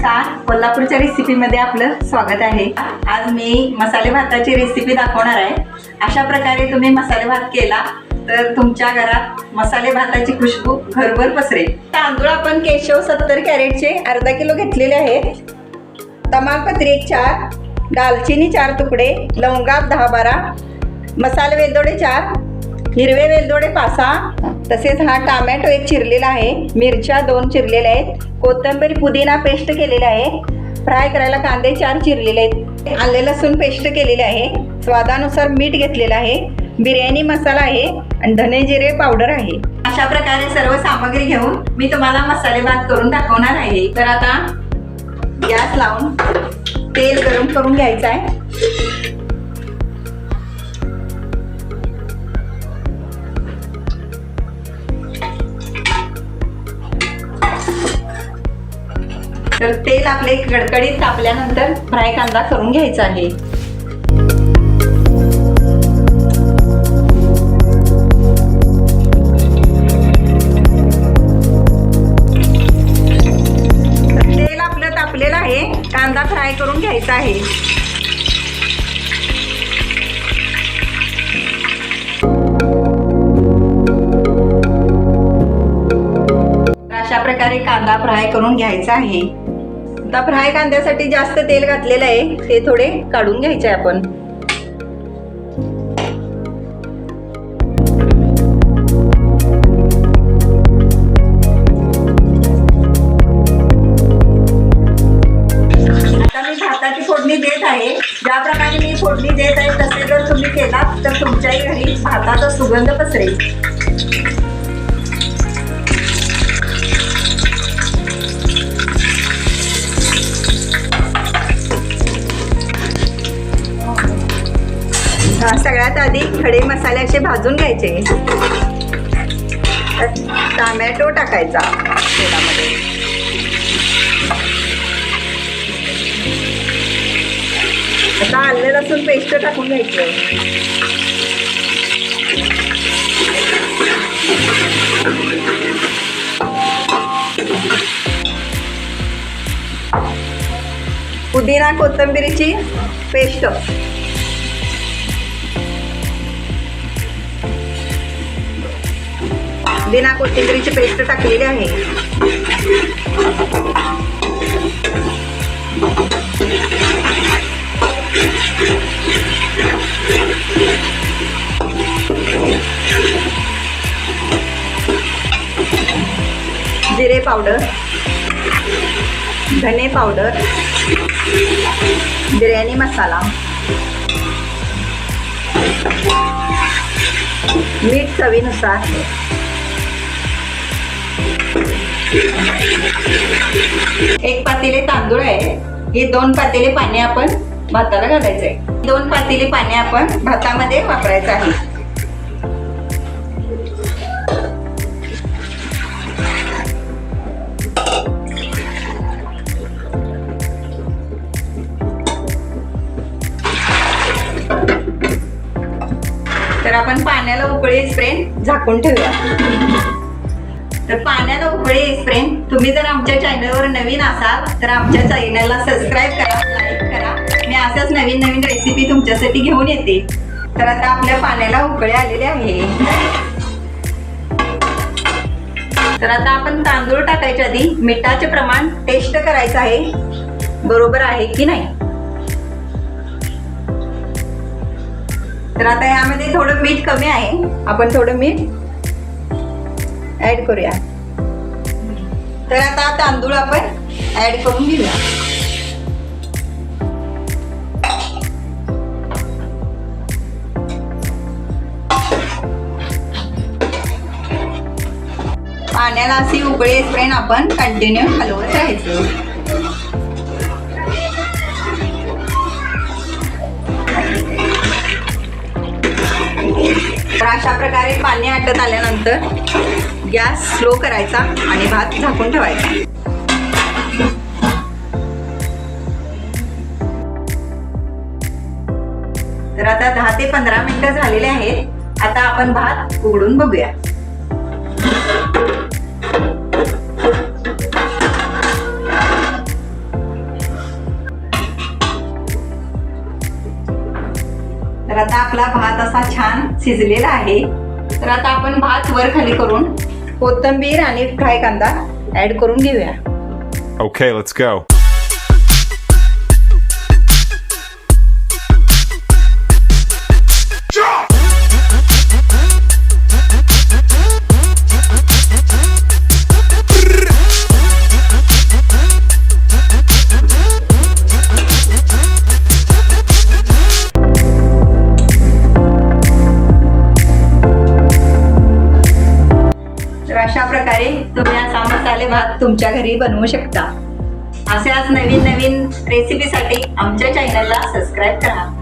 नमस्कार, कोल्हापूरच्या रेसिपीमध्ये आपलं स्वागत आहे। आज मी मसाले भाताची रेसिपी दाखवणार आहे। अशा प्रकारे तुम्ही मसाले भात केला तर तुमच्या घरात मसाले भाताची खुशबू घरभर पसरेल। तांदूळ आपण केशव 70 कॅरेटचे अर्धा किलो घेतलेले आहेत। तमालपत्री 1 4, दालचिनी 4 तुकडे, लवंगा 10-12, मसाले वेलदोडे 4, हिरवे वेलदोडे 5-6, तसेच हा टोमॅटो 1 चिरलेला आहे, मिरच्या 2 चिरलेल्या आहेत, कोथिंबीर पुदिना पेस्ट केलेला आहे, फ्राय करायला कांदे 4 चिरलेले आहेत, आले लसूण पेस्ट केलेले आहे, स्वादानुसार मीठ घेतलेलं आहे, बिर्याणी मसाला आहे आणि धने जिरे पावडर आहे। अशा प्रकारे सर्व सामग्री घेऊन मी तुम्हाला मसाले भात करून दाखवणार आहे। तर आता गॅस लावून तेल गरम करून घ्यायचं आहे। तर तेल आपले कडकडीत तापल्यानंतर फ्राय कांदा करून घ्यायचा आहे। तेल आपलं तापलेलं आहे, कांदा फ्राय करून घ्यायचा आहे। अशा प्रकारे कांदा फ्राय करून घ्यायचा आहे। आता फ्राय कांद्यासाठी जास्त तेल घातलेलं आहे, ते थोडे काढून घ्यायचे आपण। आता मी भाताची फोडणी देत आहे। ज्या प्रकारे मी फोडणी देत आहे तसे जर तुम्ही केलात तर तुमच्याही घरी भाताचा सुगंध पसरेल। सगळ्यात आधी खडे मसाले असे भाजून घ्यायचे। टोमॅटो टाकायचा तेलामध्ये, आता आले लसूण पेस्ट टाकून घ्यायचं। पुदिना कोथिंबीरची पेस्ट, पुदिना कोथिंबीरची पेस्ट टाकलेली आहे। जिरे पावडर, धने पावडर, बिर्याणी मसाला, मीठ चवीनुसार, एक पातेले तांदूळ आहे, हे 2 पातेले पाणी आपण भाताला घालायचं आहे। 2 पातेले पाणी आपण भातामध्ये वापरायचं आहे। तर आपण पाण्याला उकळी येईपर्यंत झाकून ठेवूया। तर पाण्याला उकळी येईपर्यंत तुम्ही जर आमच्या चॅनलवर नवीन असाल तर आमच्या चॅनलला सबस्क्राईब करा, लाईक करा। मी अशाच नवीन नवीन रेसिपी तुमच्यासाठी घेऊन येते। तर आता आपल्या पाण्याला उकळी आलेली आहे। तर आता आपण तांदूळ टाकायच्या आधी मिठाचे प्रमाण टेस्ट करायचं आहे, बरोबर आहे की नाही। तर आता यामध्ये थोडं मीठ कमी आहे, आपण थोडं मीठ ऍड करूया। तर आता तांदूळ आपण ऍड करून घेऊया। पाण्याला अशी उकळी येईपर्यंत आपण कंटिन्यू हलवत राहायचं। तर अशा प्रकारे पाणी आटत आल्यानंतर गॅस स्लो करायचा आणि भात झाकून ठेवायचा। तर आता 10 ते 15 मिनिटं झालेले आहेत। आता आपण भात उघडून बघूया। तर आता आपला भात असा छान शिजलेला आहे. तर आता आपण भात वर खाली करून कोथिंबीर आणि फ्राय कांदा ऍड करून घेऊया. Okay, let's go. तर अशा प्रकारे तुम्ही असा मसाले भात तुमच्या घरी बनवू शकता. अशाच नवीन नवीन रेसिपीसाठी आमच्या चॅनलला सबस्क्राईब करा.